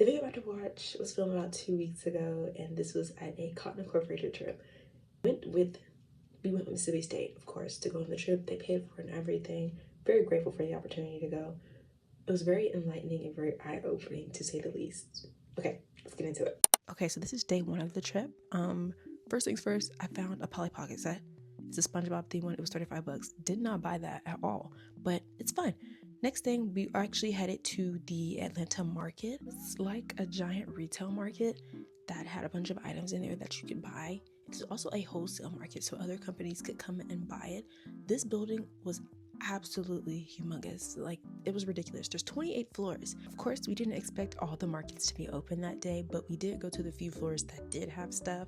The video I'm about to watch was filmed about 2 weeks ago, and this was at a Cotton Incorporated trip. We went with Mississippi State, of course, to go on the trip. They paid for it and everything. Very grateful for the opportunity to go. It was very enlightening and very eye-opening, to say the least. Okay, let's get into it. Okay, so this is day one of the trip. First things first, I found a Polly Pocket set. It's a SpongeBob theme one. It was $35. Did not buy that at all, but it's fine. Next thing, we actually headed to the Atlanta market. It's like a giant retail market that had a bunch of items in there that you could buy. It's also a wholesale market, so other companies could come and buy it. This building was absolutely humongous. Like, it was ridiculous. There's 28 floors. Of course, we didn't expect all the markets to be open that day, but we did go to the few floors that did have stuff,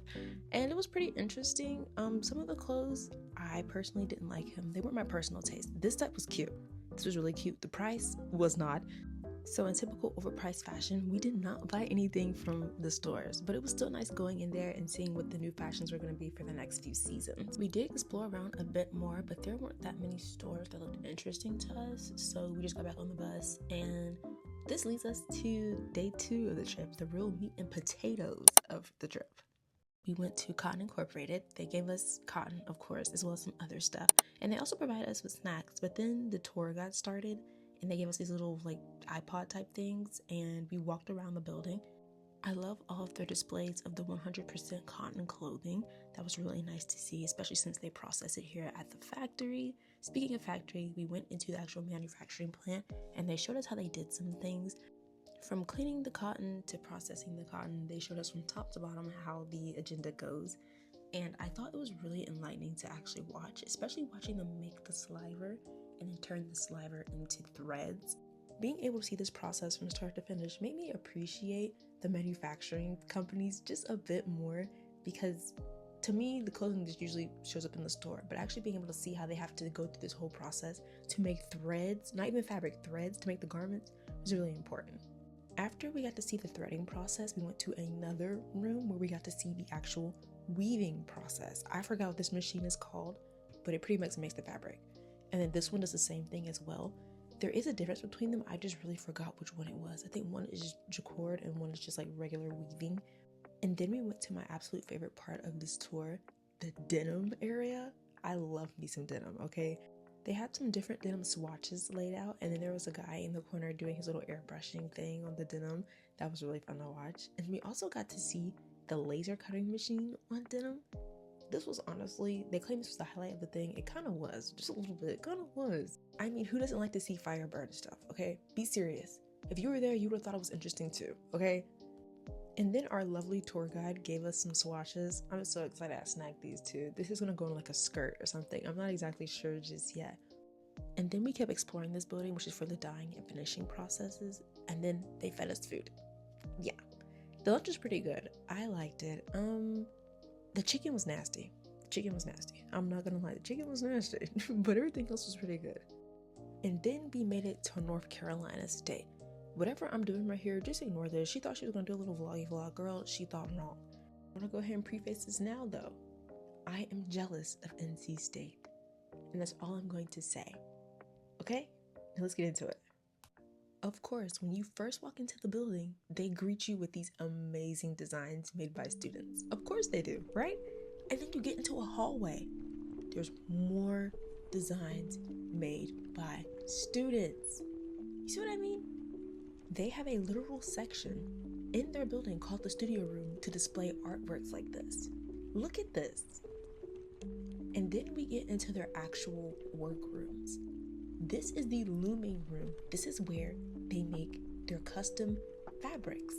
and it was pretty interesting. Some of the clothes, I personally didn't like them. They weren't my personal taste. This type was cute. This was really cute. The price was not. So in typical overpriced fashion, we did not buy anything from the stores, but it was still nice going in there and seeing what the new fashions were going to be for the next few seasons. We did explore around a bit more, but there weren't that many stores that looked interesting to us, so we just got back on the bus, and this leads us to day two of the trip, the real meat and potatoes of the trip. We went to Cotton Incorporated. They gave us cotton, of course, as well as some other stuff, and they also provided us with snacks, but then the tour got started and they gave us these little like iPod type things, and we walked around the building. I love all of their displays of the 100% cotton clothing. That was really nice to see, especially since they process it here at the factory. Speaking of factory, we went into the actual manufacturing plant and they showed us how they did some things. From cleaning the cotton to processing the cotton, they showed us from top to bottom how the agenda goes. And I thought it was really enlightening to actually watch, especially watching them make the sliver and then turn the sliver into threads. Being able to see this process from start to finish made me appreciate the manufacturing companies just a bit more, because to me, the clothing just usually shows up in the store, but actually being able to see how they have to go through this whole process to make threads, not even fabric, threads to make the garments, was really important. After we got to see the threading process, we went to another room where we got to see the actual weaving process. I forgot what this machine is called, but it pretty much makes the fabric. And then this one does the same thing as well. There is a difference between them. I just really forgot which one it was. I think one is jacquard and one is just like regular weaving. And then we went to my absolute favorite part of this tour, the denim area. I love me some denim, okay? They had some different denim swatches laid out, and then there was a guy in the corner doing his little airbrushing thing on the denim. That was really fun to watch. And we also got to see the laser cutting machine on denim. This was honestly, they claim this was the highlight of the thing. It kind of was, just a little bit, kind of was. I mean, who doesn't like to see fire burn stuff, okay? Be serious. If you were there, you would have thought it was interesting too, okay? And then our lovely tour guide gave us some swatches. I'm so excited I snagged these too. This is gonna go in like a skirt or something. I'm not exactly sure just yet. And then we kept exploring this building, which is for the dyeing and finishing processes. And then they fed us food. Yeah, the lunch was pretty good. I liked it. The chicken was nasty. I'm not gonna lie, the chicken was nasty, but everything else was pretty good. And then we made it to North Carolina State. Whatever I'm doing right here, just ignore this. She thought she was gonna do a little vloggy vlog. Girl, she thought wrong. I'm gonna go ahead and preface this now though. I am jealous of NC State. And that's all I'm going to say. Okay? Now let's get into it. Of course, when you first walk into the building, they greet you with these amazing designs made by students. Of course they do, right? And then you get into a hallway. There's more designs made by students. You see what I mean? They have a literal section in their building called the studio room to display artworks like this. Look at this. And then we get into their actual workrooms. This is the looming room. This is where they make their custom fabrics.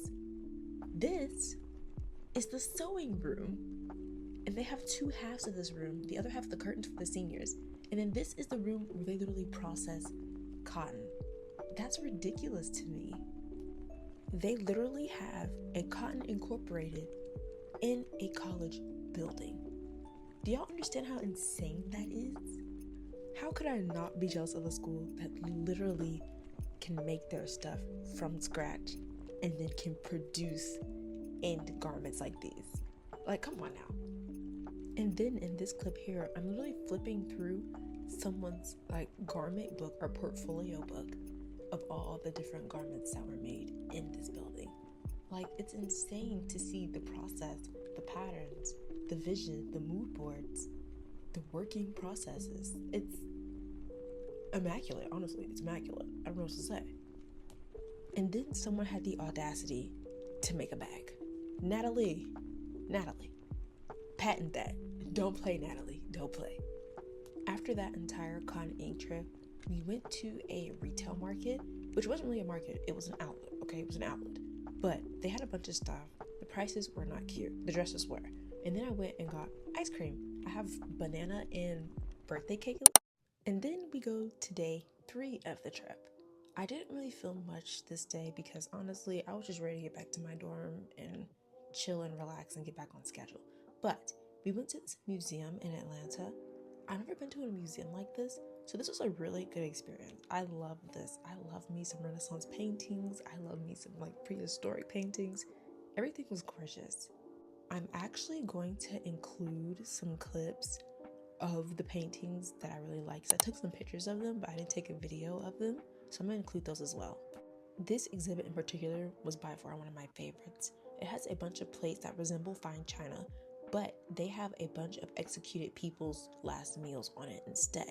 This is the sewing room. And they have two halves of this room. The other half, the curtains for the seniors. And then this is the room where they literally process cotton. That's ridiculous to me. They literally have a Cotton Incorporated in a college building. Do y'all understand how insane that is? How could I not be jealous of a school that literally can make their stuff from scratch and then can produce end garments like these? Like, come on now. And then in this clip here, I'm literally flipping through someone's like garment book or portfolio book of all the different garments that were made in this building. Like, it's insane to see the process, the patterns, the vision, the mood boards, the working processes. It's immaculate, honestly. It's immaculate. I don't know what to say. And then someone had the audacity to make a bag. Natalie, patent that. Don't play, Natalie. Don't play. After that entire Cotton Ink trip, we went to a retail market, which wasn't really a market. It was an outlet, okay? It was an outlet. But they had a bunch of stuff. The prices were not cute. The dresses were. And then I went and got ice cream. I have banana and birthday cake. And then we go to day 3 of the trip. I didn't really film much this day because honestly, I was just ready to get back to my dorm and chill and relax and get back on schedule. But we went to this museum in Atlanta. I've never been to a museum like this, so this was a really good experience. I love this. I love me some Renaissance paintings. I love me some like prehistoric paintings. Everything was gorgeous. I'm actually going to include some clips of the paintings that I really like. I took some pictures of them, but I didn't take a video of them, so I'm going to include those as well. This exhibit in particular was by far one of my favorites. It has a bunch of plates that resemble fine china, but they have a bunch of executed people's last meals on it instead.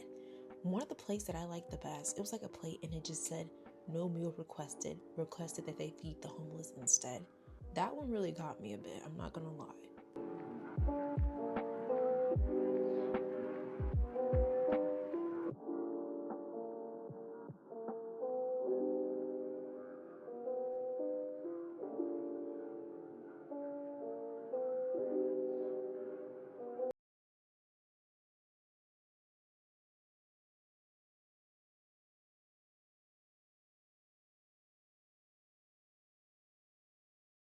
One of the plates that I liked the best, it was like a plate and it just said, "No meal requested that they feed the homeless instead." That one really got me a bit, I'm not gonna lie.